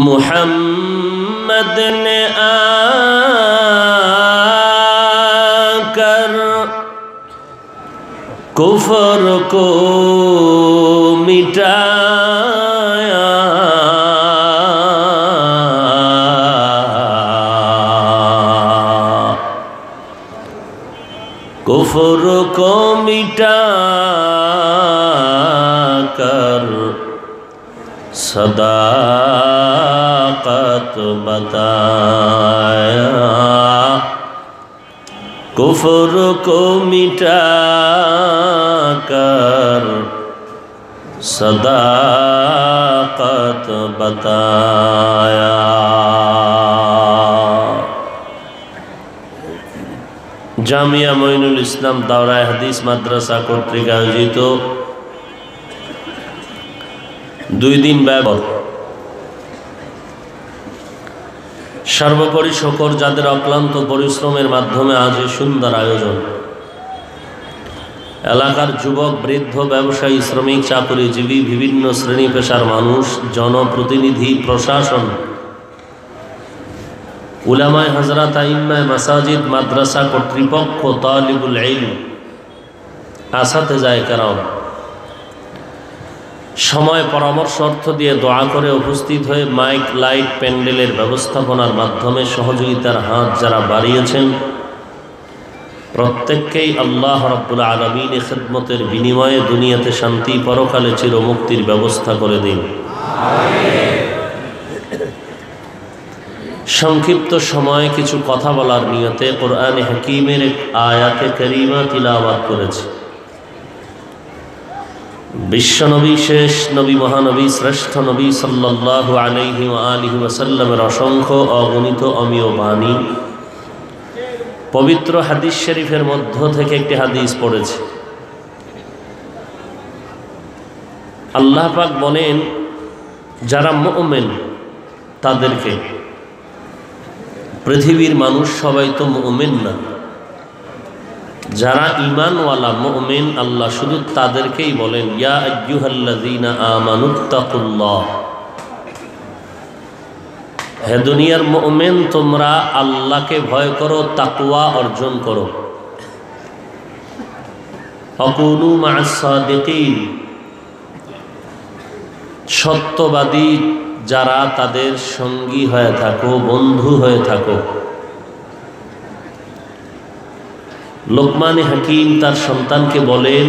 मुहम्मद ने आकर कुफर को मिटाया, कुफर को मिटाकर सदाकत बताया, कुफर को मिटाकर सदाकत बताया। জামিয়া মঈনুল ইসলাম দাওরায়ে হাদিস মাদ্রাসা কর্তৃক আয়োজিত 2 দিন ব্যাপী সর্বোপরি শকর যাদের অক্লান্ত পরিশ্রমের মাধ্যমে আজ এই সুন্দর আয়োজন। এলাকার যুবক, বৃদ্ধ, ব্যবসায়ী, শ্রমিক, চাকরিজীবী, বিভিন্ন শ্রেণী পেশার মানুষ, জনপ্রতিনিধি, প্রশাসন, উলামায়ে হযরত, আইম্মায়ে মাসাজিদ, মাদ্রাসা কর্তৃপক্ষ, তালিবুল ইলম, আসাতেজায়ে কেরাম সময় পরামর্শ অর্থ দিয়ে দোয়া করে উপস্থিত হয়ে মাইক, লাইট, প্যান্ডেলের ব্যবস্থাপনার মাধ্যমে সহযোগিতার হাত যারা বাড়িয়েছেন, প্রত্যেককেই আল্লাহ রাব্বুল আলামিনের খিদমতের বিনিময়ে দুনিয়াতে শান্তি, পরকালে চিরমুক্তির ব্যবস্থা করে দিন। সংক্ষিপ্ত সময়ে কিছু কথা বলার নিয়তে কোরআনে হাকিমের এক আয়াতে কারিমা তিলাওয়াত করেছি। বিশ্বনবী, শেষ নবী, মহানবী, শ্রেষ্ঠ নবী সাল্লাল্লাহু আলাইহি ওয়া আলিহি ওয়াসাল্লামের অসংখ্য অগণিত অমীয় বাণী, পবিত্র হাদিস শরীফের মধ্য থেকে একটি হাদিস পড়েছি। আল্লাহ পাক বলেন, যারা মুমিন তাদেরকে, পৃথিবীর মানুষ সবাই তো মুমিন না, যারা ঈমানওয়ালা মুমিন আল্লাহ শুধু তাদেরকেই বলেন, ইয়া আইয়ুহাল্লাযীনা আমানুত্তাকুল্লাহ, হে দুনিয়ার মুমিন তোমরা আল্লাহকে ভয় করো, তাকওয়া অর্জন করো। আকুনু মা'আস সাদিকিন, সত্যবাদী যারা তাদের সঙ্গী হয়ে থাকো, বন্ধু হয়ে থাকো। লোকমানে হাকিম তার সন্তানকে বলেন,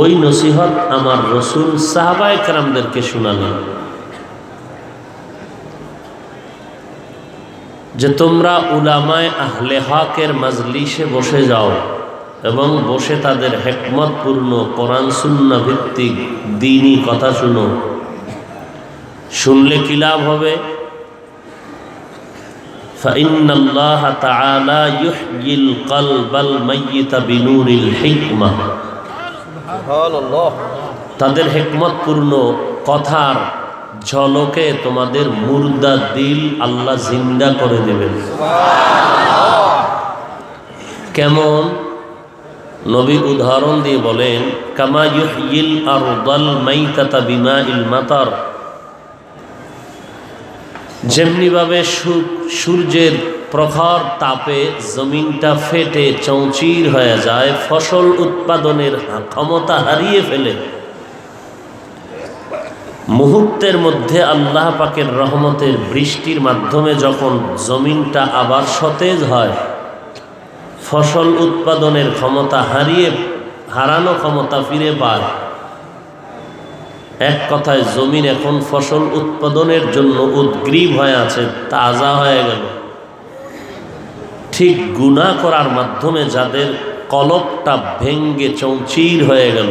ওই নসিহত আমার রসুল সাহাবায়ে কেরামদেরকে শোনালেন যে তোমরা উলামায়ে আহলে হকের মাজলিসে বসে যাও এবং বসে তাদের হিকমতপূর্ণ কোরআন সুন্নাহ ভিত্তিক দ্বীনি কথা শুনো। শুনলে কি লাভ হবে? ফাইন্নাল্লাহ তাআলা ইউহয়িল কলবাল মাইয়িতা বিনুরিল হিকমা, সুবহানাল্লাহ, তাদের হিকমতপূর্ণ কথার ঝলকে তোমাদের মুর্দা দিল আল্লাহ জিন্দা করে দেবেন। সুবহানাল্লাহ। কেমন? নবী উদাহরণ দিয়ে বলেন, কামা ইউহয়িল আরদাল মাইতাতা বিমাইল মাতার, যেমনিভাবে সূর্যের প্রখর তাপে জমিনটা ফেটে চৌচির হয়ে যায়, ফসল উৎপাদনের ক্ষমতা হারিয়ে ফেলে, মুহূর্তের মধ্যে আল্লাহ পাকের রহমতের বৃষ্টির মাধ্যমে যখন জমিনটা আবার সতেজ হয়, ফসল উৎপাদনের ক্ষমতা হারানো ক্ষমতা ফিরে পায়। এক কথায় জমিন এখন ফসল উৎপাদনের জন্য উদ্গ্রীব হয়ে আছে, তাজা হয়ে গেল। ঠিক গুনাহ করার মাধ্যমে যাদের কলবটা ভেঙ্গে চৌচির হয়ে গেল,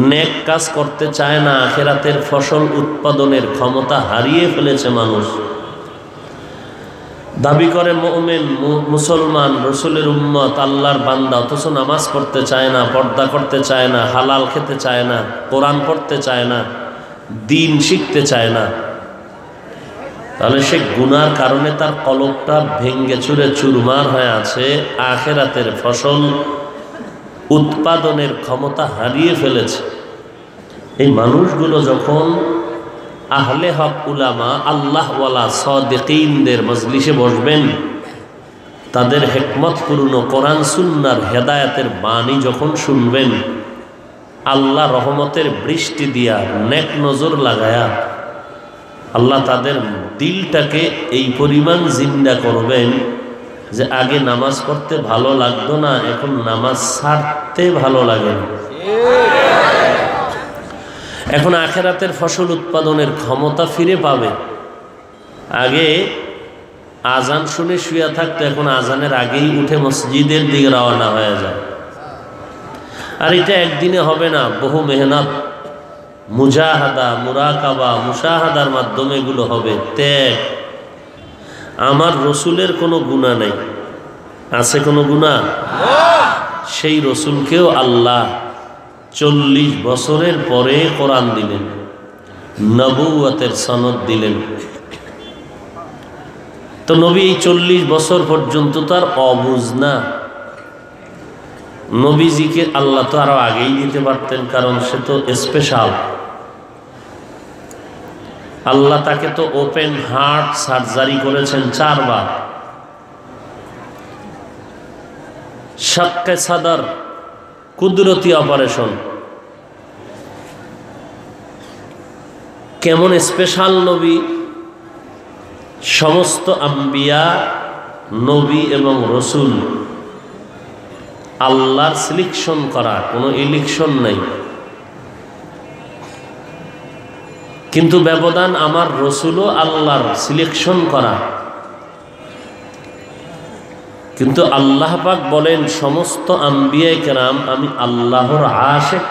নেক কাজ করতে চায় না, আখিরাতের ফসল উৎপাদনের ক্ষমতা হারিয়ে ফেলেছে মানুষ। দাবি করে মুমিন, মুসলমান, রসুলের উম্মত, আল্লাহর বান্দা, অথচ নামাজ পড়তে চায় না, পর্দা করতে চায় না, হালাল খেতে চায় না, কোরআন পড়তে চায় না, দিন শিখতে চায় না। তাহলে সে গুনার কারণে তার কলবটা ভেঙ্গে চুরে চুরমার হয়ে আছে, আখিরাতের ফসল উৎপাদনের ক্ষমতা হারিয়ে ফেলেছে। এই মানুষগুলো যখন আহলে হক উলামা আল্লাহওয়ালা সাদিকিনদের মজলিসে বসবেন, তাদের হিকমতপূর্ণ কোরআন সুন্নাহর হেদায়েতের বাণী যখন শুনবেন, আল্লাহ রহমতের বৃষ্টি দিয়া নেক নজর লাগায়া আল্লাহ তাদের দিলটাকে এই পরিমাণ জিন্দা করবেন যে আগে নামাজ পড়তে ভালো লাগতো না, এখন নামাজ ছাড়তে ভালো লাগে না। এখন আখিরাতের ফসল উৎপাদনের ক্ষমতা ফিরে পাবে। আগে আজান শুনে শুয়ে থাকতো, এখন আজানের আগেই উঠে মসজিদের দিকে রওনা হয়ে যায়। আর এটা একদিনে হবে না, বহু মেহনত, মুজাহাদা, মুরাকাবা, মুশাহাদার মাধ্যমে এগুলো হবে। ত্যাগ। আমার রসুলের কোনো গুনাহ নেই, আছে কোনো গুনাহ? সেই রসুলকেও আল্লাহ 40 বছরের পরে কোরআন দিলেন, নবুয়তের সনদ দিলেন। তো নবী এই 40 বছর পর্যন্ত তার অবুঝ না। নবীজিকে আল্লাহ তো আরো আগেই দিতে পারতেন, কারণ সে তো স্পেশাল। আল্লাহ তাকে তো ওপেন হার্ট সার্জারি করেছেন 4 বার। শাক্কে সাদর, কুদরতি অপারেশন। কেমন স্পেশাল নবী! সমস্ত আম্বিয়া, নবী এবং রসুল আল্লাহর সিলেকশন করা, কোনো ইলেকশন নাই। কিন্তু ব্যবধান আমার রসুলও আল্লাহর সিলেকশন করা। কিন্তু আল্লাহ পাক বলেন সমস্ত আম্বিয়া কেরাম আমি আল্লাহর আশিক,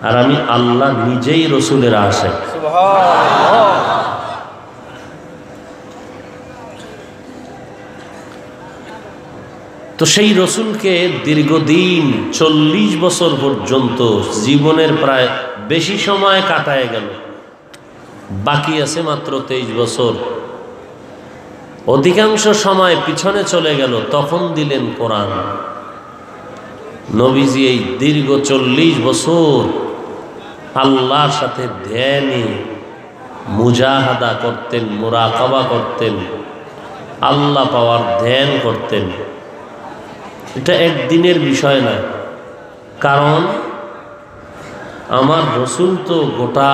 আর আমি আল্লাহ নিজেই রসুলের আশিক। তো সেই রসুলকে দীর্ঘদিন 40 বছর পর্যন্ত জীবনের প্রায় বেশি সময় কাটায় গেল, বাকি আছে মাত্র 23 বছর। অধিকাংশ সময় পিছনে চলে গেল, তখন দিলেন কোরআন। নবীজি এই দীর্ঘ 40 বছর আল্লাহর সাথে ধ্যানে মুজাহাদা করতেন, মুরাকাবা করতেন, আল্লাহ পাওয়ার ধ্যান করতেন। এটা একদিনের বিষয় না, কারণ আমার রসুল তো গোটা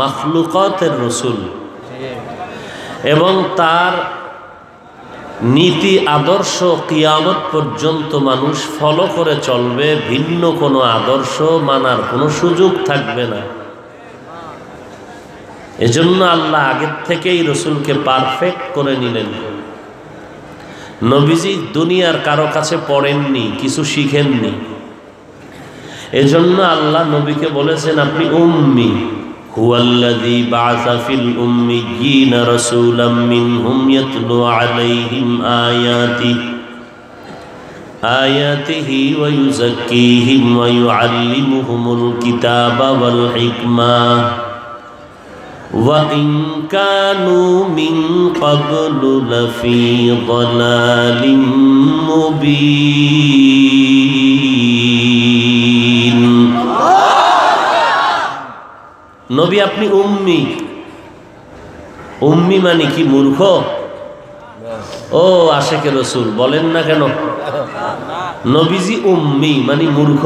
মাখলুকাতের রসুল, এবং তার নীতি আদর্শ কিয়ামত পর্যন্ত মানুষ ফলো করে চলবে, ভিন্ন কোনো আদর্শ মানার কোনো সুযোগ থাকবে না। এজন্য আল্লাহ আগের থেকেই রসুলকে পারফেক্ট করে নিলেন। নবীজি দুনিয়ার কারো কাছে পড়েননি, কিছু শিখেননি। এজন্য আল্লাহ নবীকে বলেছেন আপনি উম্মি। হুয়াল্লাযী বা'আসা ফিল উম্মিয়্যিনা রাসূলাম মিনহুম ইয়াতলু আলাইহিম আয়াতিহি ওয়া ইউযাক্কিহিম ওয়া ইউআল্লিমুহুমুল কিতাবা ওয়াল হিকমাহ ওয়া ইন কানু মিন ক্বাবলু লাফি যালালিম মুবিন। নবী আপনি উম্মি। উম্মি মানে কি মূর্খ? ও আশেকে রসুল বলেন না কেন? নবীজি উম্মি মানে মূর্খ?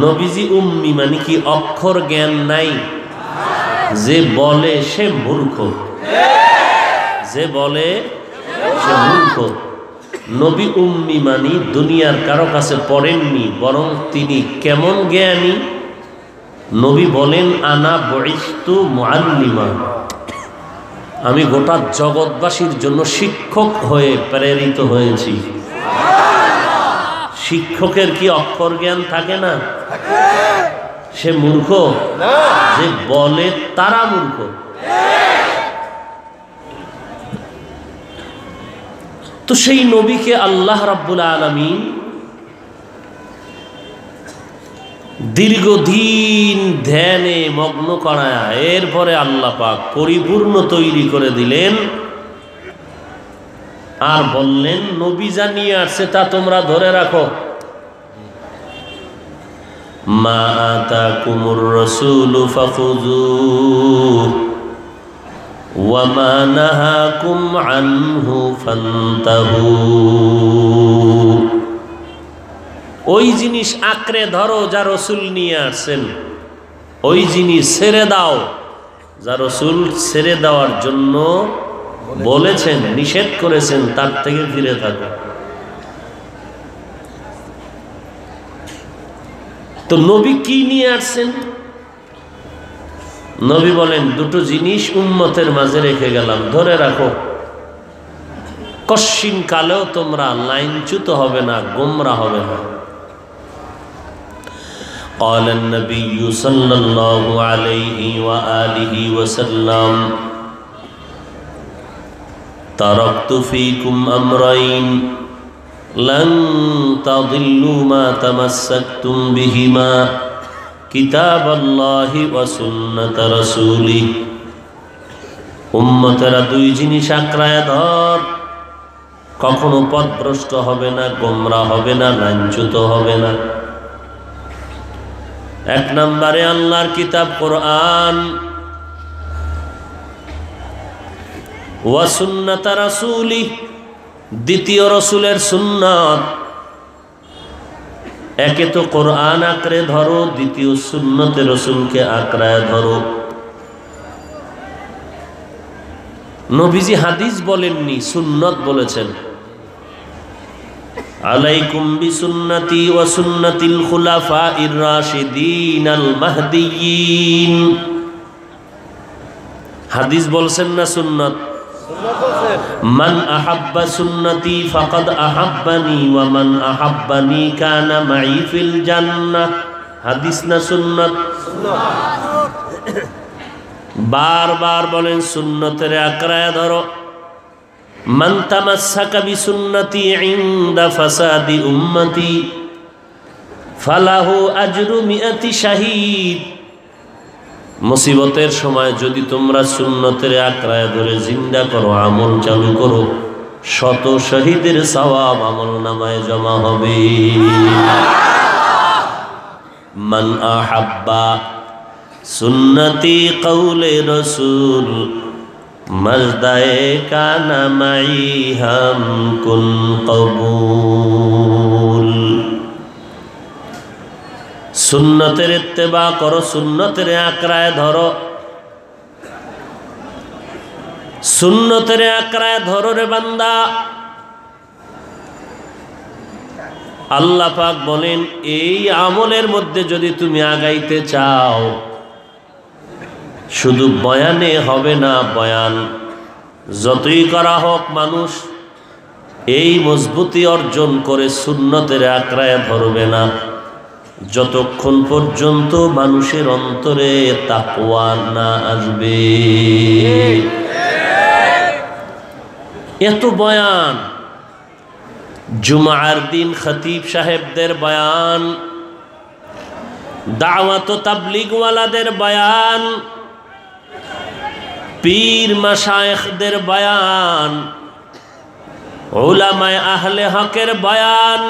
নবীজি উম্মি মানে কি অক্ষর জ্ঞান নাই? যে বলে সে মূর্খ, যে বলে সে মূর্খ। নবী উম্মি মানে দুনিয়ার কারো কাছে পড়েননি, বরং তিনি কেমন জ্ঞানী। নবী বলেন আনা বুইস্তু মুআল্লিমা, আমি গোটা জগৎবাসীর জন্য শিক্ষক হয়ে প্রেরিত হয়েছি। শিক্ষকের কি অক্ষর জ্ঞান থাকে না? সে মূর্খ? যে বলে তারা মূর্খ। তো সেই নবীকে আল্লাহ রাব্বুল আলামিন দীর্ঘদিন ধ্যানে মগ্ন করায়া এরপরে আল্লাহ পাক পরিপূর্ণ তৈরি করে দিলেন, আর বললেন নবী জানিয়ে আসছে তা তোমরা ধরে রাখো। মা আতাকুমুর রাসূলু ফাখুযুহু ওয়া মা নাহাকুম আনহু ফান্তাহু। ওই জিনিস আঁকড়ে ধরো যা রাসূল নিয়ে আসেন, ওই জিনিস ছেড়ে দাও যা রাসূল ছেড়ে দেওয়ার জন্য বলেছেন, নিষেধ করেছেন, তার থেকে ফিরে থাকো। তো নবী কি নিয়ে আসছেন? নবী বলেন দুটো জিনিস উম্মতের মাঝে রেখে গেলাম, ধরে রাখো। কশ্চিন কালেও তোমরা লাইনচ্যুত হবে না, গোমরা হবে না। قال النبي صلى الله عليه وآله وسلم تركت فيكم أمرين لن تضلوا ما تمسكتم بهما كتاب الله وسنة رسوله। উম্মতেরা দুই জিনিস আঁকড়ায় ধর, কখনো পথভ্রষ্ট হবে না, গোমরা হবে না, লাঞ্ছিত হবে না। এক নম্বরে আল্লাহর কিতাব কোরআন, ওয়া সুন্নাত রাসূলি, দ্বিতীয় রাসূলের সুন্নাত। একে তো কোরআন আঁকড়ে ধরো, দ্বিতীয় সুন্নতে রাসূলকে আঁকড়ায় ধরো। নবীজি হাদিস বলেননি, সুন্নত বলেছেন। আলাইকুম বিসুন্নতি ওয়া সুন্নাতিল খুলাফাইর রাশিদিনাল মাহদিয়িন। হাদিস বলছেন না সুন্নত? মান আহাব্বা সুন্নতি ফাকাদ আহাব্বানি ওয়া মান আহাব্বানি কানা মাই ফিল জান্নাহ। হাদিস না সুন্নত? বারবার বলেন সুন্নতের আঁকড়ায় ধরো। মান তামাসসাকা বিসুন্নতি ইনদা ফাসাদি উম্মতি ফালাহু আজরু মিআতি শাহীদ। মুসিবতের সময় যদি তোমরা সুন্নতের আঁকড়ায় ধরে জিন্দা করো, আমল চালু করো, শত শহীদের সওয়াব আমল নামায় জমা হবে। মান আহাব্বা সুন্নতি কওলে রাসূল মজদায়ে কানা মাই হাম কুন কবুল। সুন্নতের ইত্তেবা করো, সুন্নতের আঁকড়ায় ধরো, সুন্নতের আঁকড়ায় ধরো রে বান্দা। আল্লাহ পাক বলেন এই আমলের মধ্যে যদি তুমি আগাইতে চাও, শুধু বয়ানে হবে না। বয়ান যতই করা হোক, মানুষ এই মজবুতি অর্জন করে সুন্নতের আঁকড়ায় ধরবে না যতক্ষণ পর্যন্ত মানুষের অন্তরে তাকওয়া না আসবে। এত বয়ান, জুমার দিন খতিব সাহেবদের বয়ান, দাওয়াত ও তাবলীগ ওয়ালাদের বয়ান, পীর মাশায়েখদের বয়ান, উলামায়ে আহলে হকের বয়ান।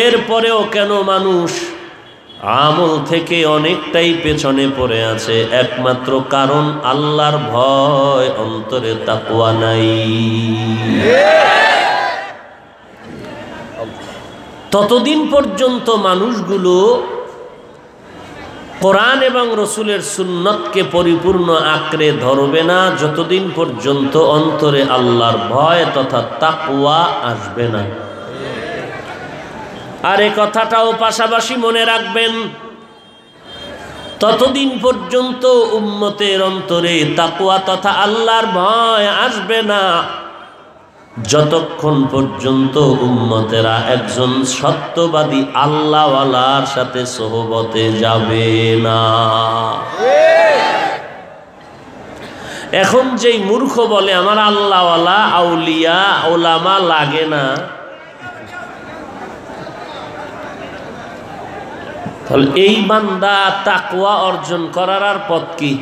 এরপরেও কেন মানুষ আমল থেকে অনেকটাই পেছনে পড়ে আছে? একমাত্র কারণ আল্লাহর ভয়, অন্তরে তাকওয়া নাই। ততদিন পর্যন্ত মানুষগুলো কোরআন এবং রসুলের সুন্নতকে পরিপূর্ণ আঁকড়ে ধরবে না যতদিন পর্যন্ত অন্তরে আল্লাহর ভয় তথা তাকওয়া আসবে না। আর এই কথাটাও পাশাপাশি মনে রাখবেন, ততদিন পর্যন্ত উম্মতের অন্তরে তাকওয়া তথা আল্লাহর ভয় আসবে না যতক্ষণ পর্যন্ত উম্মতেরা একজন সত্যবাদী আল্লাহওয়ালার সাথে সোহবতে যাবে না। এখন যেই মূর্খ বলে আমার আল্লাহওয়ালা, আউলিয়া, ওলামা লাগে না, তাহলে এই বান্দা তাকওয়া অর্জন করার আর পথ কি?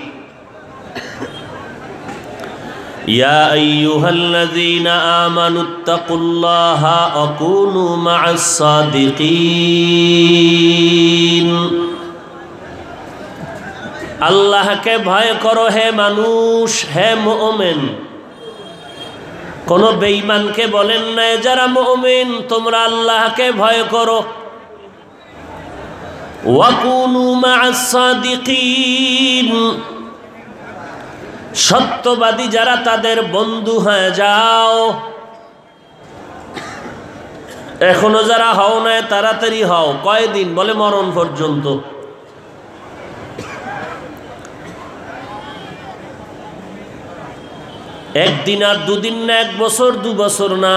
ইয়া আইয়ুহাল্লাযীনা আমানুত্তাকুল্লাহা ওয়া কুনু মা'আস সাদিকিন। আল্লাহকে ভয় করো হে মানুষ, হে মুমিন। কোন বেঈমানকে বলেন না যারা মুমিন তোমরা আল্লাহকে ভয় করো। ওয়া কুনু মা'আস সাদিকিন, সত্যবাদী যারা তাদের বন্ধু হয়ে যাও। এখনো যারা হও না তাড়াতাড়ি হও। কয়দিন? বলে মরণ পর্যন্ত। একদিন আর দুদিন না, এক বছর দু বছর না।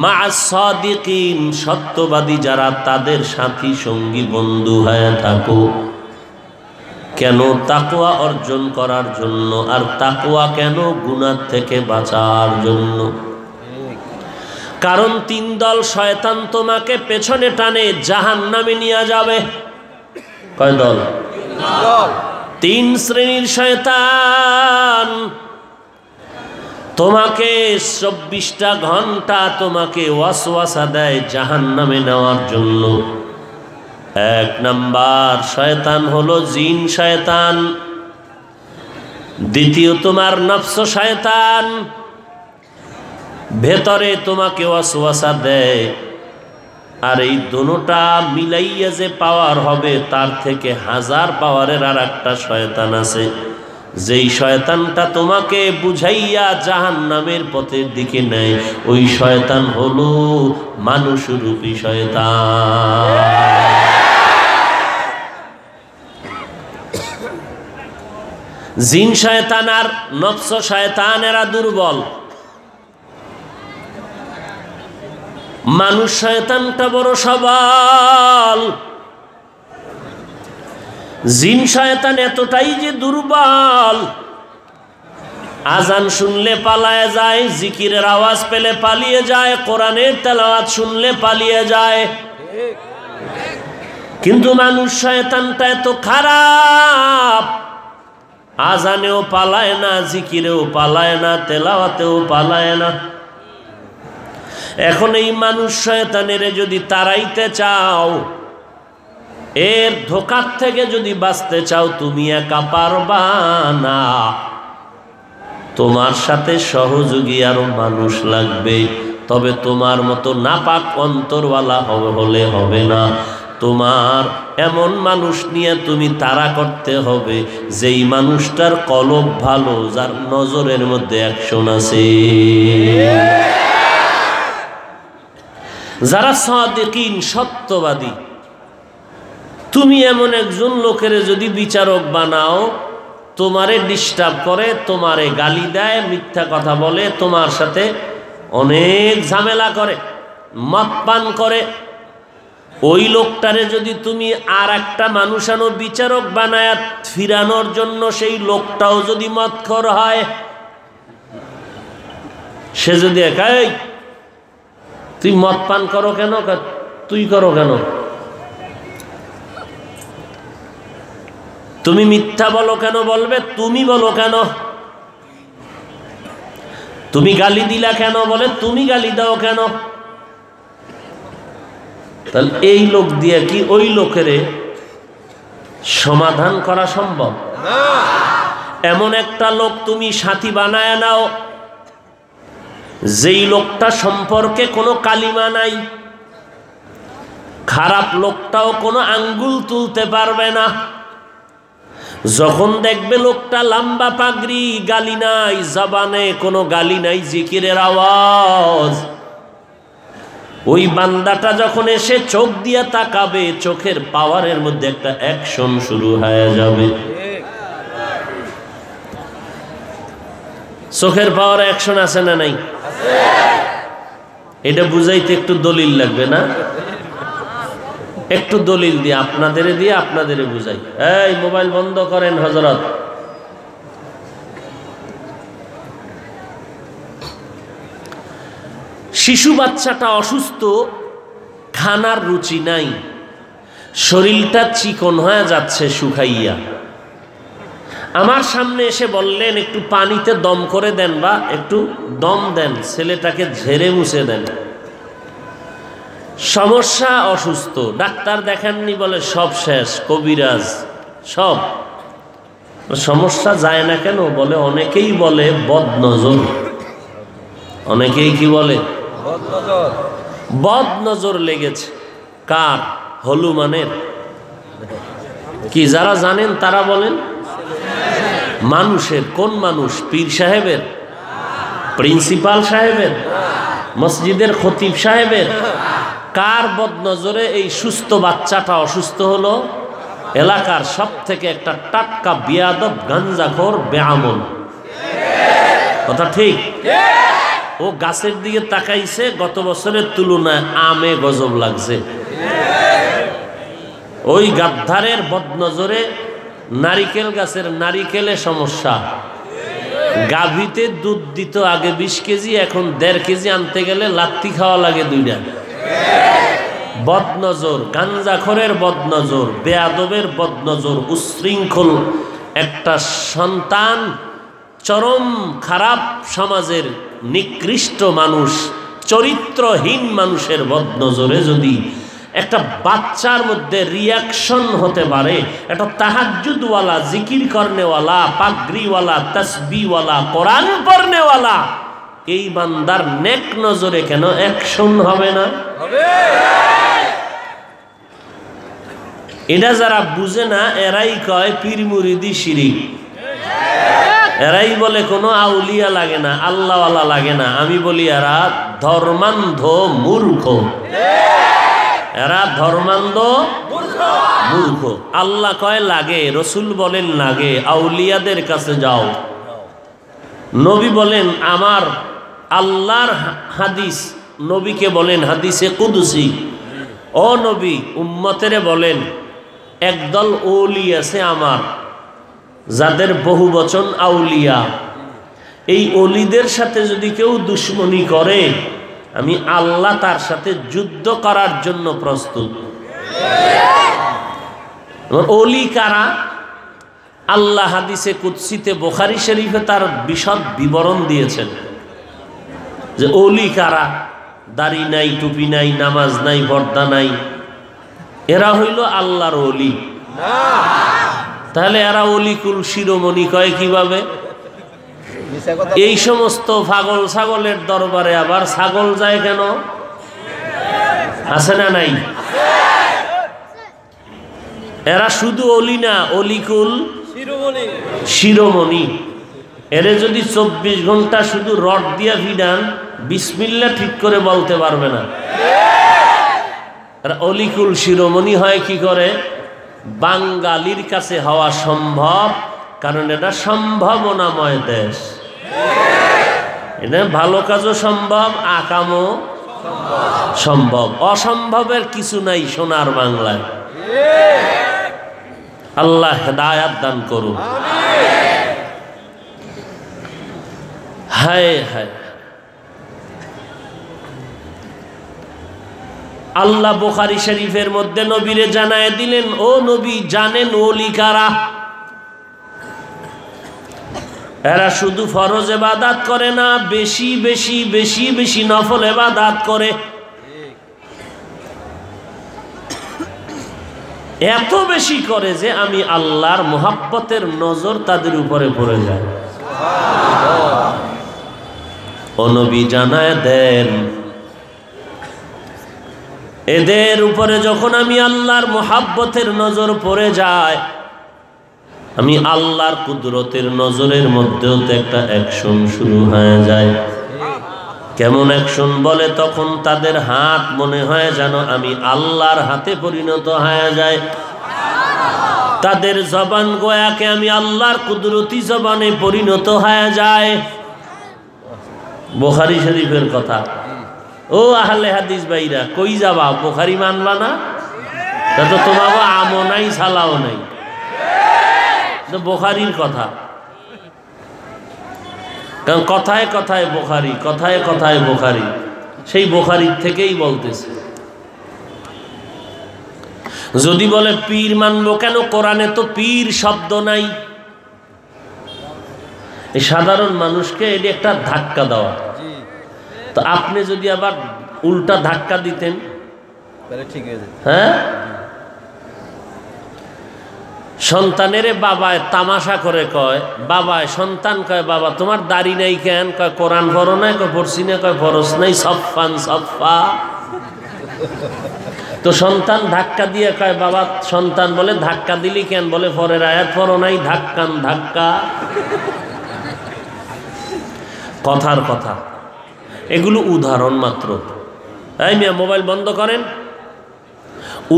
মা'আস সাদিকিন, সত্যবাদী যারা তাদের সাথী সঙ্গী বন্ধু হয়ে থাকো। কেন? তাকওয়া অর্জন করার জন্য। আর তাকওয়া কেন? গুনাহ থেকে বাঁচার জন্য। কারণ তিন দল শয়তান তোমাকে পেছনে টানে জাহান্নামে নিয়ে যাবে। কয় দল? তিন শ্রেণীর শয়তান তোমাকে 24টা ঘন্টা তোমাকে ওয়াসওয়াসা দেয় জাহান্নামে নেওয়ার জন্য। এক নাম্বার শয়তান হলো জিন শয়তান, দ্বিতীয় তোমার নফস শয়তান, ভেতরে তোমাকে ওয়াসওয়াসা দেয়। আর এই দুটোটা মিলাইয়া যে পাওয়ার হবে তার থেকে 1000 পাওয়ারের আর একটা শয়তান আছে, যেই শয়তানটা তোমাকে বুঝাইয়া জাহান্নামের পথের দিকে নেয়। ওই শয়তান হলো মানুষরূপী শয়তান। জিন শয়তান আর নফস শয়তান এরা দুর্বল। মানুষ শয়তানটা বড় সবল। জিন শয়তান এতটাই যে দুর্বল, আজান শুনলে পালায়ে যায়, জিকিরের আওয়াজ পেলে পালিয়ে যায়, কোরআনের তেলাওয়াত শুনলে পালিয়ে যায়। কিন্তু মানুষ শয়তানটা এত খারাপ, আজানেও পালায় না, জিকিরেও পালায় না, তেলাওয়াতেও পালায় না। এখন এই মানুষ শয়তানের যদি তাড়াইতে চাও, এর ধোঁকার থেকে যদি বাঁচতে চাও, তুমি একা পারবা না। তোমার সাথে সহযোগী আরো মানুষ লাগবে। তবে তোমার মতো নাপাক অন্তরওয়ালা হলে হবে না। তোমার এমন মানুষ নিয়ে তুমি তাড়া করতে হবে যেই মানুষটার কলব ভালো, যার নজরের মধ্যে অ্যাকশন আছে। যারা সাদিকিন সত্যবাদী, তুমি এমন একজন লোকের যদি বিচারক বানাও, তোমারে ডিস্টার্ব করে, তোমারে গালি দেয়, মিথ্যা কথা বলে, তোমার সাথে অনেক ঝামেলা করে, মদ পান করে, ওই লোকটারে যদি তুমি আর একটা মানুষ আনো বিচারক বানায় ফিরানোর জন্য, সেই লোকটাও যদি মদখোর হয়, সে যদি একাই তুই মদ পান করো কেন, তুই করো কেন, তুমি মিথ্যা বলো কেন, বলবে তুমি বলো কেন, তুমি গালি দিলা কেন, বলে তুমি গালি দাও কেন। তাহলে এই লোক দিয়ে কি ওই লোকের সমাধান করা সম্ভব? এমন একটা লোক তুমি সাথী বানায় নাও যেই লোকটা সম্পর্কে কোনো কালিমা নাই, খারাপ লোকটাও কোনো আঙ্গুল তুলতে পারবে না। যখন দেখবে লোকটা লম্বা পাগড়ি, গালি নাই, জবানে কোনো গালি নাই, জিকিরের আওয়াজ, ওই বান্দাটা যখন এসে চোখ দিয়ে তাকাবে, চোখের পাওয়ারের মধ্যে একটা অ্যাকশন শুরু হয়ে যাবে। চোখের পাওয়ার অ্যাকশন আছে না নাই? এটা বুঝাইতে একটু দলিল লাগবে না? একটু দলিল দিয়ে আপনাদের বুঝাই। এই মোবাইল বন্ধ করেন হযরত। শিশু বাচ্চাটা অসুস্থ, খানার রুচি নাই, শরীরটা চিকন হয়ে যাচ্ছে শুকাইয়া, আমার সামনে এসে বললেন একটু পানিতে দম করে দেন বা একটু দম দেন, ছেলেটাকে ঝেড়ে মুছে দেন। সমস্যা, অসুস্থ, ডাক্তার দেখাননি, বলে সব শেষ, কবিরাজ সব। সমস্যা যায় না কেন? বলে অনেকেই বলে বদনজর। অনেকেই কি বলে? বদনজর লেগেছে। কার? হলুমানের। কি যারা জানেন তারা বলেন? মানুষের। কোন মানুষ? পীর সাহেবের, প্রিন্সিপাল সাহেবের, মসজিদের খতিব সাহেবের? কার বদনজরে এই সুস্থ বাচ্চাটা অসুস্থ হলো? এলাকার সব থেকে একটা টাটকা বিয়াদব গাঞ্জাখোর বেআমল। কথা ঠিক? ও গাছের দিকে তাকাইছে, গত বছরের তুলনায় আমে গজব লাগছে। ওই গাদ্দারের বদনজরে নারিকেল গাছের নারিকেলে সমস্যা। গাভীতে দুধ দিত আগে 20 কেজি, এখন 1.5 কেজি আনতে গেলে লাত্তি খাওয়া লাগে 2টা। বদনজর, গাঞ্জাখোরের বদনজর, বেয়াদবের বদনজর, উশৃঙ্খল একটা সন্তান, চরম খারাপ সমাজের নিকৃষ্ট মানুষ, চরিত্রহীন মানুষের বদনজরে যদি একটা বাচ্চার মধ্যে রিয়াকশন হতে পারে, একটা তাহাজ্জুদওয়ালা, জিকির করনেওয়ালা, পাগড়িওয়ালা, তসবিহওয়ালা, কোরআন পড়নেওয়ালা, এই বান্দার নেক নজরে কেন অ্যাকশন হবে না? এটা যারা বুঝে না এরাই কয় পীর মুরিদি শিরিক। এরাই বলে কোনো আউলিয়া লাগে না, আল্লাহওয়ালা লাগে না। আমি বলি এরা ধর্মান্ধ মূর্খ। এরা ধর্মান্ধ মূর্খ। আল্লাহ কয় লাগে, রসুল বলেন লাগে, আউলিয়াদের কাছে যাও। নবী বলেন আমার আল্লাহর হাদিস, নবীকে বলেন হাদিসে কুদসি, ও নবী উম্মতেরে বলেন একদল ওলি আছে আমার, যাদের বহু বচন আউলিয়া। এই ওলিদের সাথে যদি কেউ দুশ্মনী করে, আমি আল্লাহ তার সাথে যুদ্ধ করার জন্য প্রস্তুত। ওলি কারা? আল্লাহ হাদিসে কুদসিতে বুখারী শরীফে তার বিশদ বিবরণ দিয়েছেন যে ওলি কারা। দাড়ি নাই, টুপি নাই, নামাজ নাই, পর্দা নাই, এরা হইল আল্লাহর ওলি। তাহলে এরা অলিকুল শিরোমণি কয় কিভাবে? এই সমস্ত পাগল ছাগলের দরবারে আবার ছাগল যায় কেন? আছে না নাই? এরা শুধু অলি না, অলিকুল শিরোমণি। এরে যদি 24 ঘন্টা শুধু রড দিয়া ভিডান, বিসমিল্লাহ ঠিক করে বলতে পারবে না। এরা অলিকুল শিরোমণি হয় কি করে? বাঙালির কাছে হওয়া সম্ভব, কারণ এটা সম্ভাবনাময় দেশ। এটা ভালো কাজও সম্ভব, আকামও সম্ভব। অসম্ভবের কিছু নাই সোনার বাংলায়। আল্লাহ হেদায়াত দান করুন। হায় হায়, আল্লাহ বুখারী শরীফের মধ্যে নবীরে জানায় দিলেন, ও নবী জানেন ওলি কারা? এরা শুধু ফরজ ইবাদত করে না, বেশি বেশি বেশি বেশি নফল ইবাদত করে। এত বেশি করে যে আমি আল্লাহর মুহাব্বতের নজর তাদের উপরে পড়ে যায়। ও নবী জানায় দেন, এদের উপরে যখন আমি আল্লাহর মুহাব্বতের নজর পড়ে যায়, আমি আল্লাহর কুদরতের নজরের মধ্যেও তো একটা অ্যাকশন শুরু হয়ে যায়। কেমন অ্যাকশন? বলে তখন তাদের হাত মনে হয় যেন আমি আল্লাহর হাতে পরিণত হয়ে যায়। তাদের জবান গোয়াকে আমি আল্লাহর কুদরতি জবানে পরিণত হয়ে যায়। বুখারী শরীফের কথা। ও আহলে হাদিস ভাইরা, কই যাবা? বুখারী মানবা না? তা তো তোমার আমও নাই, সালাও নাই। বুখারীর কথা, কারণ কথায় কথায় বুখারী, কথায় কথায় বুখারী, সেই বুখারীর থেকেই বলতেছে। যদি বলে পীর মানবো কেন? কোরআনে তো পীর শব্দ নাই। এই সাধারণ মানুষকে এটি একটা ধাক্কা দেওয়া। তো আপনি যদি আবার উল্টা ধাক্কা দিতেন হ্যাঁ, সন্তানের বাবায় তামাশা করে কয়, বাবায় সন্তান কয় বাবা তোমার দাড়ি নাই কেন? কয় কোরআন পড়ো নাই? কয় পড়ছি না। কয় ফরজ নাই, সফান সফা। তো সন্তান ধাক্কা দিয়ে কয় বাবা, সন্তান বলে ধাক্কা দিলি কেন? বলে পরের আয়াত পড়ো নাই, ধাক্কান ধাক্কা। কথার কথা, এগুলো উদাহরণ মাত্র। এই মিয়া মোবাইল বন্ধ করেন।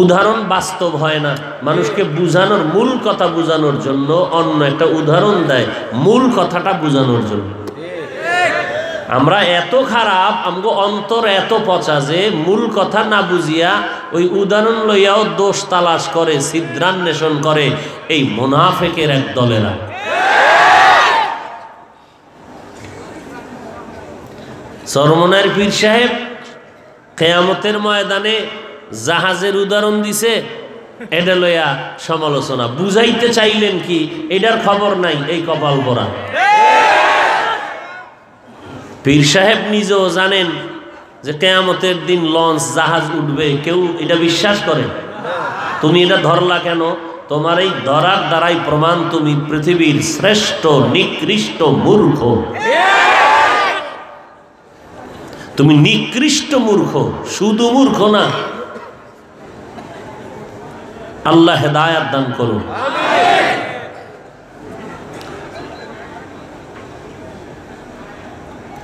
উদাহরণ বাস্তব হয় না, মানুষকে বুঝানোর, মূল কথা বুঝানোর জন্য অন্য একটা উদাহরণ দেয়, মূল কথাটা বুঝানোর জন্য। আমরা এত খারাপ, আমগো অন্তর এত পচা যে মূল কথা না বুঝিয়া ওই উদাহরণ লইয়াও দোষ তালাশ করে, ছিদ্রান্বেষণ করে এই মুনাফিকের এক দলেরা। চরমনার পীর সাহেব কিয়ামতের ময়দানে জাহাজের উদাহরণ দিছে, এটা লইয়া সমালোচনা। বুঝাইতে চাইলেন কি এটার খবর নাই, এই কপাল পরা। পীর সাহেব নিজেও জানেন যে কিয়ামতের দিন লঞ্চ জাহাজ উঠবে, কেউ এটা বিশ্বাস করে? তুমি এটা ধরলা কেন? তোমার এই ধরার দ্বারাই প্রমাণ তুমি পৃথিবীর শ্রেষ্ঠ নিকৃষ্ট মূর্খ। তুমি নিকৃষ্ট মূর্খ, শুধু মূর্খ না। আল্লাহ হেদায়াত দান করুন।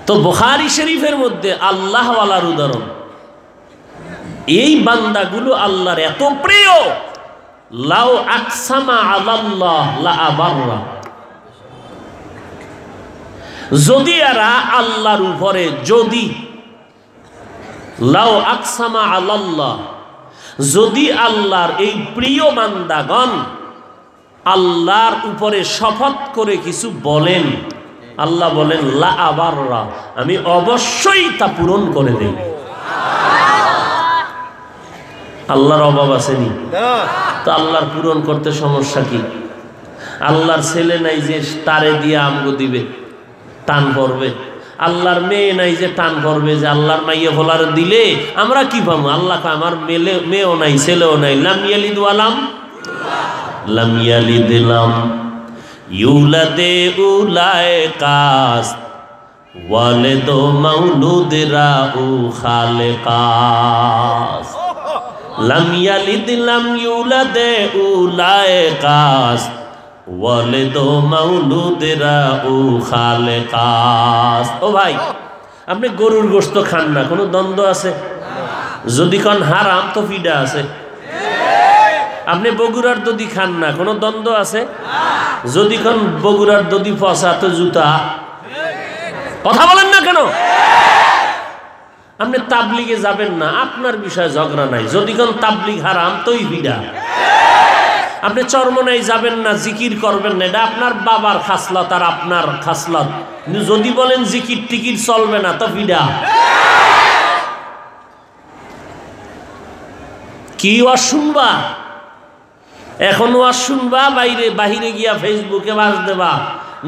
তো বুখারী শরীফের মধ্যে আল্লাহ ওয়ালার উদাহরণ। এই বান্দাগুলো আল্লাহর এত প্রিয়, লাউ আকসামা আলাল্লাহ লা আবাররা। যদি এরা আল্লাহর উপরে, যদি লাউ আকসামা আলাল্লাহ, যদি আল্লাহর এই প্রিয় বান্দাগণ আল্লাহর উপরে শপথ করে কিছু বলেন, আল্লাহ বলেন লা আবাররা, আমি অবশ্যই তা পূরণ করে দেই। আল্লাহর অভাব আসেনি তো আল্লাহর পূরণ করতে সমস্যা কি? আল্লাহর ছেলে নাই যে তারে দিয়ে আমগো দিবে, টান পড়বে। আল্লাহর মেয়ে নাই যে টান পড়বে যে আল্লাহর মাইয়ে ফলার দিলে আমরা কি পাবো? আল্লাহ আমার মেয়েও নাই, ছেলেও নাই। লাম ইয়ালিদ ওয়ালাম লাম ইয়ালিদ লাম ইউলাদে উলাইকাস ওয়ালিদু মাউলুদরা উ খালিকাস। লাম ইয়ালিদ লাম ইউলাদে উলাইকাস ওয়ালিদু মাউলুদরা উ খালিকাস। ও ভাই, আপনি গরুর গোশত খান না, কোনো দ্বন্দ্ব আছে? যদি কোন হারাম তো ফিডা আছে। আপনি বগুড়ার দধি খান না, কোনো দ্বন্দ্ব আছে? যদি কোন বগুড়ার দধি পচা তো জুতা। কথা বলেন না কেন? আপনি তাবলিগে যাবেন না, আপনার বিষয়ে ঝগড়া নাই। যদি কোন তাবলিগ হারাম তোই ফিডা। আপনি চরমনাই যাবেন না, জিকির করবেন না, এটা আপনার বাবার খাসলত আর আপনার খাসলত। যদি বলেন জিকির টিকির চলবে না তো ফিডা। কি ওয়াজ শুনবা? এখন ওয়াজ শুনবা, বাহিরে গিয়া ফেসবুকে বাজ দেবা।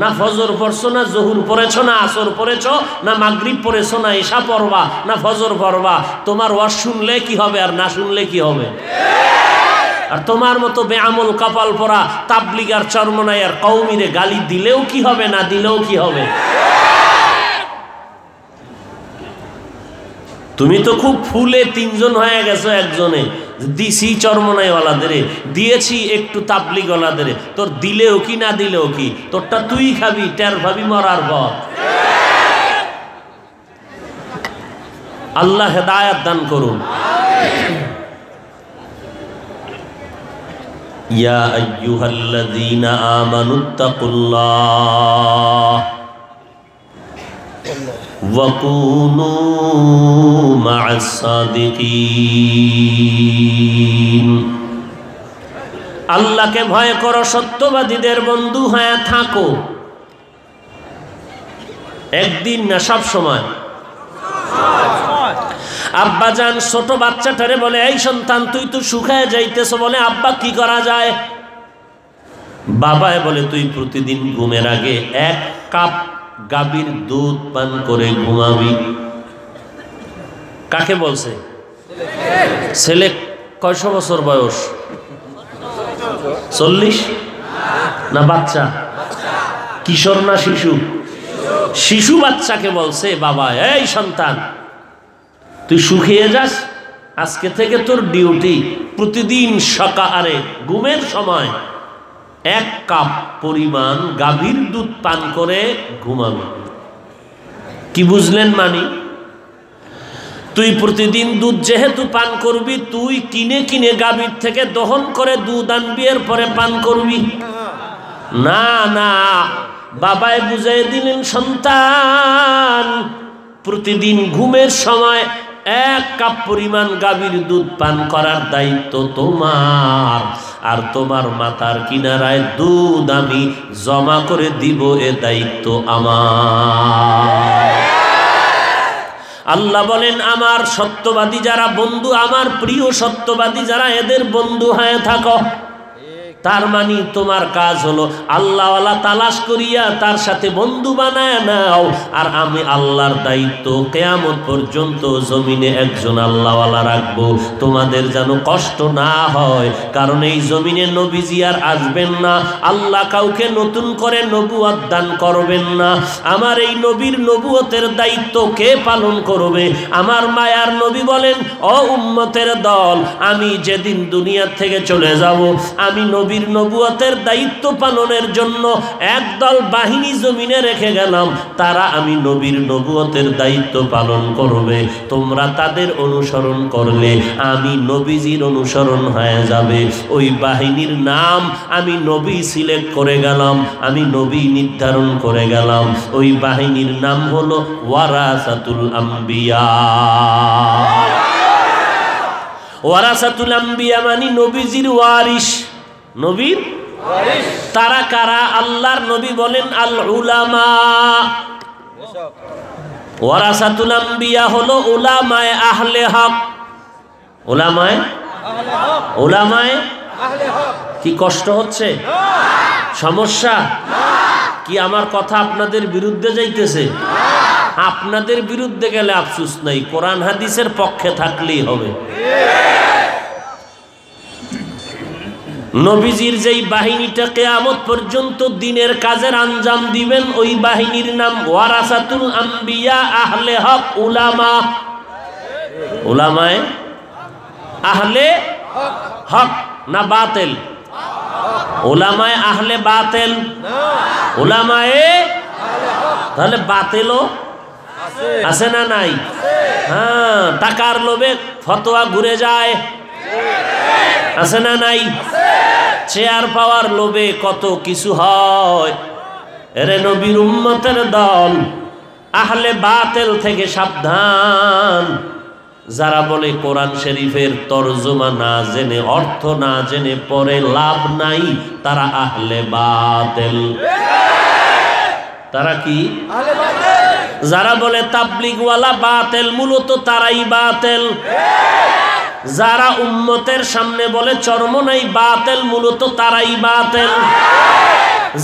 না ফজর পড়ছো, না জহুর পড়েছো, না আসর পড়েছো, না মাগরিব পড়েছো, না এশা পড়বা, না ফজর পড়বা। তোমার ওয়াজ শুনলে কি হবে আর না শুনলে কি হবে? আর তোমার মতো বেআমল কপাল পরা তাবলিগ আর চরমনাই আর কওমিরে গালি দিলেও কি হবে, না দিলেও কি হবে? তুমি তো খুব ফুলে তিনজন হয়ে গেছো একজনে। দিছি চরমনাইওয়ালাদের, দিয়েছি একটু তাবলিগওয়ালাদের। তোর দিলেও কি না দিলেও কি, তোরটা তুই খাবি, টের ভাবি মরার পর। আল্লাহ হেদায়াত দান করুন। ইয়া আইয়ুহাল্লাযীনা আমানুত্তাকুল্লাহ ওয়া কুনু মা'আস সাদিকিন। আল্লাহকে ভয় করো, সত্যবাদীদের বন্ধু হয়ে থাকো। একদিন না, সব সময়। আব্বা জান ছোট বাচ্চাটারে বলে, এই সন্তান তুই তো শুকায় যাইতেছ, বলে আব্বা কি করা যায়? বাবায় বলে তুই প্রতিদিন ঘুমের আগে 1 কাপ গাভীর দুধ পান করে ঘুমাবি। কাকে বলছে? ছেলে কয়শো বছর বয়স? 40 না বাচ্চা? কিশোর না শিশু? শিশু বাচ্চাকে বলছে বাবা, এই সন্তান তুই শুকিয়ে যাস, আজকে থেকে তোর ডিউটি প্রতিদিন সকালে ঘুমের সময় 1 কাপ পরিমাণ গাভীর দুধ পান করে ঘুমাবি। কি বুঝলেন? মানে তুই প্রতিদিন দুধ যেহেতু পান করবি, তুই কিনে কিনে গাভীর থেকে দহন করে দুধ আনবি, এর পরে পান করবি না। না, বাবায় বুঝাই দিলেন, সন্তান প্রতিদিন ঘুমের সময় 1 কাপ পরিমাণ গাভীর দুধ পান করার দায়িত্ব তোমার, আর তোমার মাথার কিনারায় দুধ আমি জমা করে দিব, এ দায়িত্ব আমার। আল্লাহ বলেন, আমার সত্যবাদী যারা বন্ধু, আমার প্রিয় সত্যবাদী যারা, এদের বন্ধু হয়ে থাকো। তার মানে তোমার কাজ হলো আল্লাহওয়ালা তালাশ করিয়া তার সাথে বন্ধু বানায় নাও। আর আমি আল্লাহর দায়িত্ব কিয়ামত পর্যন্ত জমিনে একজন আল্লাহওয়ালা রাখবো, তোমাদের যেন কষ্ট না হয়। কারণ এই জমিনে নবীজি আর আসবেন না, আল্লাহ কাউকে নতুন করে নবুয়ত দান করবেন না। আমার এই নবীর নবুয়তের দায়িত্ব কে পালন করবে? আমার মায়ার নবী বলেন, ও উম্মতের দল, আমি যেদিন দুনিয়া থেকে চলে যাব, আমি নবীর নবুয়তের দায়িত্ব পালনের জন্য একদল বাহিনী জমিনে রেখে গেলাম, তারা আমি নবীর নবুয়তের দায়িত্ব পালন করবে। তোমরা তাদের অনুসরণ করলে আমি নবীজির অনুসরণ হয়ে যাবে। ওই বাহিনীর নাম আমি নবী সিলেক্ট করে গেলাম, আমি নবী নির্ধারণ করে গেলাম। ওই বাহিনীর নাম হলো ওয়ারাসাতুল আম্বিয়া। ওয়ারাসাতুল আম্বিয়া মানে নবীজির ওয়ারিস, নবীর ওয়ারিস। তারা কারা? আল্লাহর নবী বলেন, আল উলামা। ওয়ারাসাতুল আম্বিয়া হলো উলামায়ে আহলে হক। উলামায়ে উলামায়ে আহলে হক। কি কষ্ট হচ্ছে? সমস্যা কি? আমার কথা আপনাদের বিরুদ্ধে যাইতেছে? আপনাদের বিরুদ্ধে গেলে আফসোস নাই, কোরআন হাদিসের পক্ষে থাকলেই হবে। নবীজির যেই বাহিনীটা কিয়ামত পর্যন্ত দিনের কাজের আঞ্জাম দিবেন, ওই বাহিনীর নাম ওয়ারাসাতুল আম্বিয়া আহলে হক উলামা। উলামায়ে আহলে হক না বাতিল? উলামায়ে আহলে বাতিল, উলামায়ে তাহলে বাতিলও আছে না নাই? হ্যাঁ, টাকার লোভে ফতোয়া ঘুরে যায়, আছে না নাই? চেয়ার পাওয়ার লোভে কত কিছু হয়। এরে নবীর উম্মতের দল, আহলে বাতিল থেকে সাবধান। যারা বলে কোরআন শরীফের তরজমা না জেনে, অর্থ না জেনে পরে লাভ নাই, তারা আহলে বাতিল। তারা কি? যারা বলে তাবলীগওয়ালা বাতিল, মূলত তারাই বাতিল। যারা উম্মতের সামনে বলে চরমনাই বাতিল, মূলত তারাই বাতিল।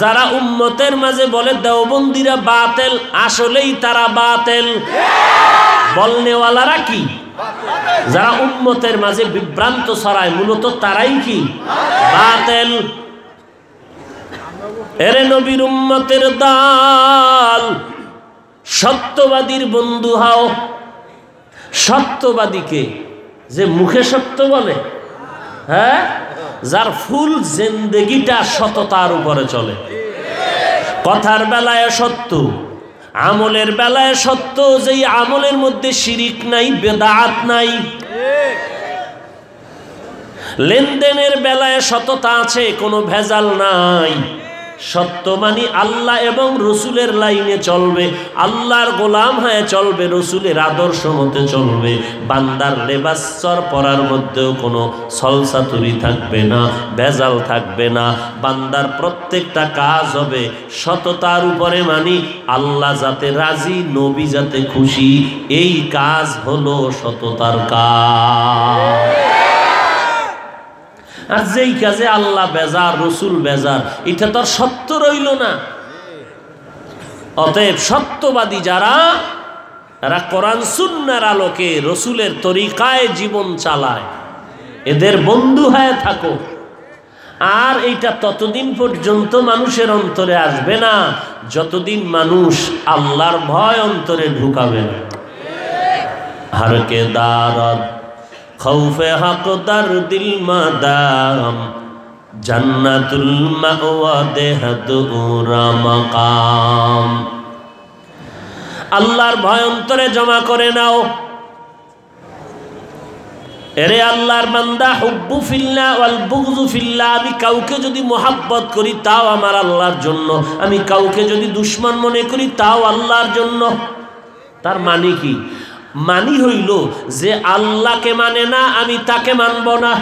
যারা উম্মতের মাঝে বলে দেওবন্দিরা বাতিল, আসলেই তারা বাতিল। বলনেওয়ালারা কি? যারা উম্মতের মাঝে বিভ্রান্ত ছড়ায়, মূলত তারাই কি? বাতিল। এরে নবীর উম্মতের দল, সত্যবাদীর বন্ধু হও। সত্যবাদীকে যে মুখে সত্য বলে, হ্যাঁ, যার ফুল জিন্দেগিটা সততার উপরে চলে। কথার বেলায় সত্য, আমলের বেলায় সত্য, যেই আমলের মধ্যে শিরিক নাই, বেদাত নাই। লেনদেনের বেলায় সততা আছে, কোনো ভেজাল নাই। সত্য মানে আল্লাহ এবং রসুলের লাইনে চলবে, আল্লাহর গোলাম হয়ে চলবে, রসুলের আদর্শ মতে চলবে। বান্দার লেবাস পরার মধ্যেও কোনো ছলচাতুরি থাকবে না, ভেজাল থাকবে না। বান্দার প্রত্যেকটা কাজ হবে সততার উপরে, মানে আল্লাহ যাতে রাজি, নবী যাতে খুশি, এই কাজ হলো সততার কাজ। আর যেই কাজে আল্লাহ বেজার, রসুল বেজার, এটা তো আর সত্য রইল না। অতএব সত্যবাদী যারা, এরা কোরআন সুন্নাহর আলোকে রসুলের তরিকায় জীবন চালায়, এদের বন্ধু হয়ে থাকো। আর এইটা ততদিন পর্যন্ত মানুষের অন্তরে আসবে না যতদিন মানুষ আল্লাহর ভয় অন্তরে ঢুকাবে না। হারকে দারদ খৌফে হক দার দিল মাদাম জান্নাতুল মাওয়া দেহদুরা মাকাম। আল্লাহর ভয় অন্তরে জমা করে নাও। এরে আল্লাহর বান্দা, হুব্বু ফিল্লাহ ওয়াল বুগযু ফিল্লাহ, আমি কাউকে যদি মোহাব্বত করি তাও আমার আল্লাহর জন্য, আমি কাউকে যদি দুশমন মনে করি তাও আল্লাহর জন্য। তার মানে কি? মানি হইল যে আল্লাহকে মানে না আমি তাকে মানব না,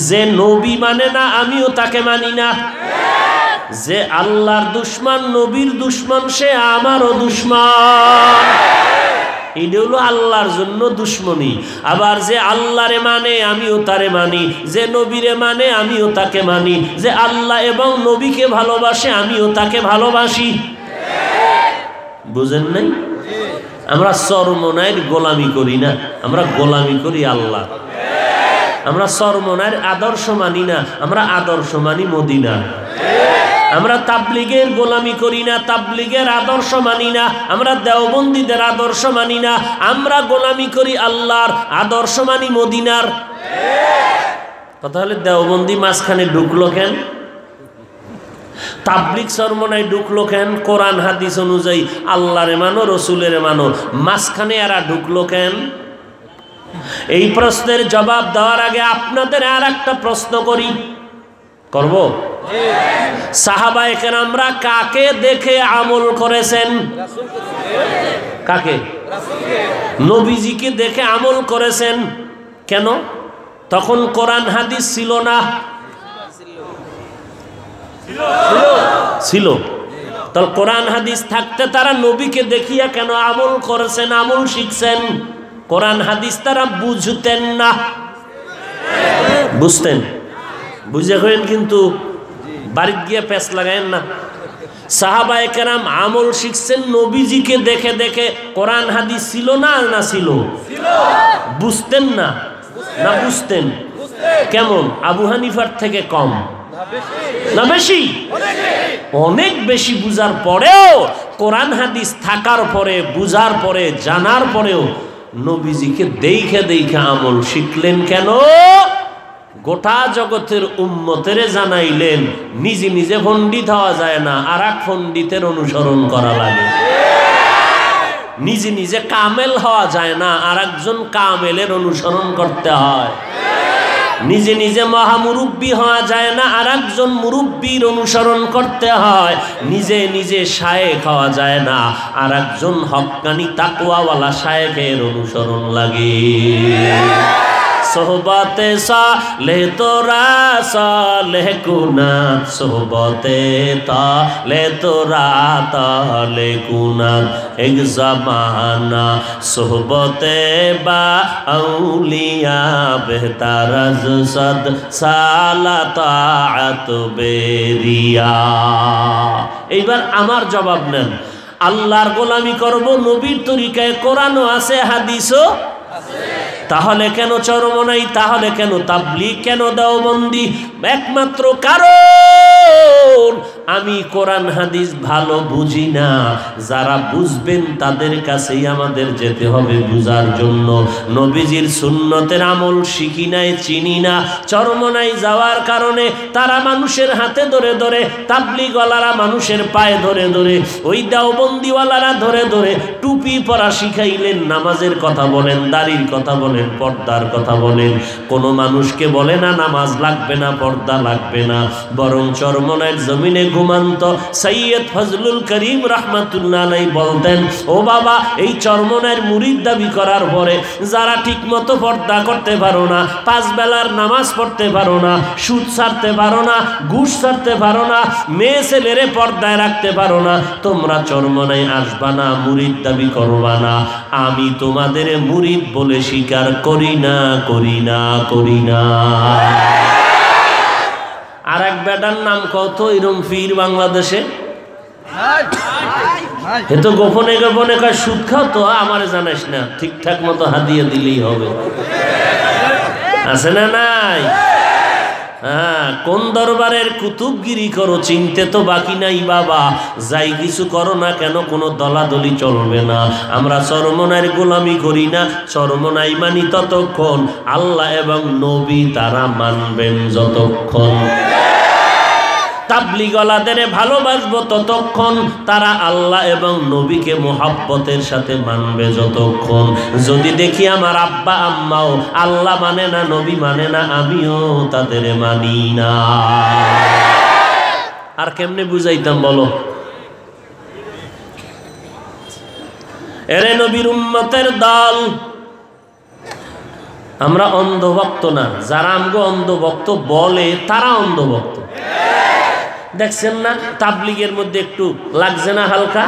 যে নবী মানে না আমিও তাকে মানি না, যে আল্লাহর দুশমন নবীর দুশমন সে আমারও দুশমন। এটা হলো আল্লাহর জন্য দুশ্মনী। আবার যে আল্লাহরে মানে আমিও তারে মানি, যে নবীরে মানে আমিও তাকে মানি, যে আল্লাহ এবং নবীকে ভালোবাসে আমিও তাকে ভালোবাসি। বুঝেন নাই? আমরা চরমনায়ের গোলামি করি না, আমরা গোলামি করি আল্লাহ। আমরা চরমনায়ের আদর্শ মানি না, আমরা আদর্শ মানি মদিনা। আমরা তাবলিগের গোলামি করি না, তাবলিগের আদর্শ মানি না, আমরা দেওবন্দীদের আদর্শ মানি না, আমরা গোলামি করি আল্লাহর, আদর্শ মানি মদিনার। কথা হলে দেওবন্দি মাঝখানে ঢুকলো কেন? তাবলিগ চরমনায় ঢুকলো কেন? কোরআন হাদিস অনুযায়ী আল্লাহরে মানো, রসুলের মানো, মাঝখানে এরা ঢুকলো কেন? এই প্রশ্নের জবাব দেওয়ার আগে আপনাদের আর একটা প্রশ্ন করি, করব? সাহাবায়ে কেরামরা কাকে দেখে আমল করেছেন? কাকে? নবীজিকে দেখে আমল করেছেন। কেন? তখন কোরআন হাদিস ছিল না? ছিল। তাহলে কোরআন হাদিস থাকতে তারা নবীকে দেখিয়া কেন আমল করেছেন, আমল শিখছেন? কোরআন হাদিস তারা বুঝতেন না? বুঝতেন? বুঝে হইন, কিন্তু বাড়িতে গিয়ে পেঁচ লাগায়েন না। সাহাবায়ে কেরাম আমল শিখছেন নবীজিকে দেখে দেখে। কোরআন হাদিস ছিল না? না ছিল? বুঝতেন না? না বুঝতেন? কেমন? আবু হানিফার থেকে কম না বেশি? অনেক বেশি। বুঝার পরেও, কোরআন হাদিস থাকার পরে, বুঝার পরে, জানার পরেও নবীজিকে দেখে দেখে আমল শিখলেন। কেন? গোটা জগতের উম্মতেরে জানাইলেন নিজে নিজে পণ্ডিত হওয়া যায় না, আর এক পণ্ডিতের অনুসরণ করা লাগে। নিজে নিজে কামেল হওয়া যায় না, আর একজন কামেলের অনুসরণ করতে হয়। নিজে নিজে মহামুরব্বী হওয়া যায় না, আর একজন মুরব্বীর অনুসরণ করতে হয়। নিজে নিজে শায়েখ হওয়া যায় না, আর একজন হক্কানি তাকওয়াওয়ালা শায়েখের অনুসরণ লাগে। সোহবতে সালেহ তোরা সালেহ কুনাত, সোহবতে তালে তোরা তালে কুনাত। এক জামানা সোহবতে বা আউলিয়া বেহতার আজ সদ সালাতাত বেরিয়া। এইবার আমার জবাব নেন, আল্লাহর গোলামি করব নবীর তরিকায়, কোরআনও আছে হাদিসও তাহলে কেন চরমনাই? তাহলে কেন তাবলীগ? কেন দেওবন্দি? একমাত্র কারণ আমি কোরআন হাদিস ভালো বুঝি না। যারা বুঝবেন তাদের কাছেই আমাদের যেতে হবে বুঝার জন্য। নবীজির সুন্নতের আমল শিখি নাই, চিনি না। চরমনাই যাওয়ার কারণে তারা মানুষের হাতে ধরে ধরে, তাবলীগওয়ালারা মানুষের পায়ে ধরে ধরে, ওই দেওবন্দিওয়ালারা ধরে ধরে টুপি পরা শিখাইলেন। নামাজের কথা বলেন, দাড়ির কথা বলেন, পর্দার কথা বলেন। কোনো মানুষকে বলে না নামাজ লাগবে না, পর্দা লাগবে না। বরং চরমনাইয়ের জমিনে ঘুমান্ত সৈয়দ ফজলুল করিম রাহমাতুল্লাহ আলাইহি বলতেন, ও বাবা, এই চরমনাইয়ের মুরিদ দাবি করার পরে যারা ঠিক মতো পর্দা করতে পারো না, 5 বেলার নামাজ পড়তে পারো না, সুদ ছাড়তে পারো না, ঘুষ ছাড়তে পারো না, মেয়ে ছেলেরে পর্দায় রাখতে পারো না, তোমরা চরমনাই আসবা না, মুরিদ দাবি করবা না। আমি তোমাদের মুরিদ বলে স্বীকার করি না, করি না, করি না। আর এক বেটার নাম কত এরম পীর বাংলাদেশে? এ তো গোপনে গোপনে কয় সুদ খাও তো আমারে জানাইস না, ঠিকঠাক মতো হাদিয়া দিলেই হবে। আছে না নাই? হ্যাঁ, কোন দরবারের কুতুবগিরি করো চিনতে তো বাকি নাই বাবা। যাই কিছু করো না কেন কোনো দলাদলি চলবে না। আমরা চরমনার গোলামি করি না, চরমনাই মানি ততক্ষণ, আল্লাহ এবং নবী তারা মানবেন যতক্ষণ। তাবলীগওয়ালাদের ভালোবাসবো ততক্ষণ, তারা আল্লাহ এবং নবীকে মোহাব্বতের সাথে মানবে যতক্ষণ। যদি দেখি আমার আব্বা আম্মাও আল্লাহ মানে না, নবী মানে না, আমিও তাদের মানি না, আর কেমনে বুঝাইতাম বলো? এরে নবীর উম্মতের দল, আমরা অন্ধভক্ত না। যারা আমগো অন্ধভক্ত বলে তারা অন্ধভক্ত। দেখছেন না তাবলীগের মধ্যে একটু লাগছে না হালকা?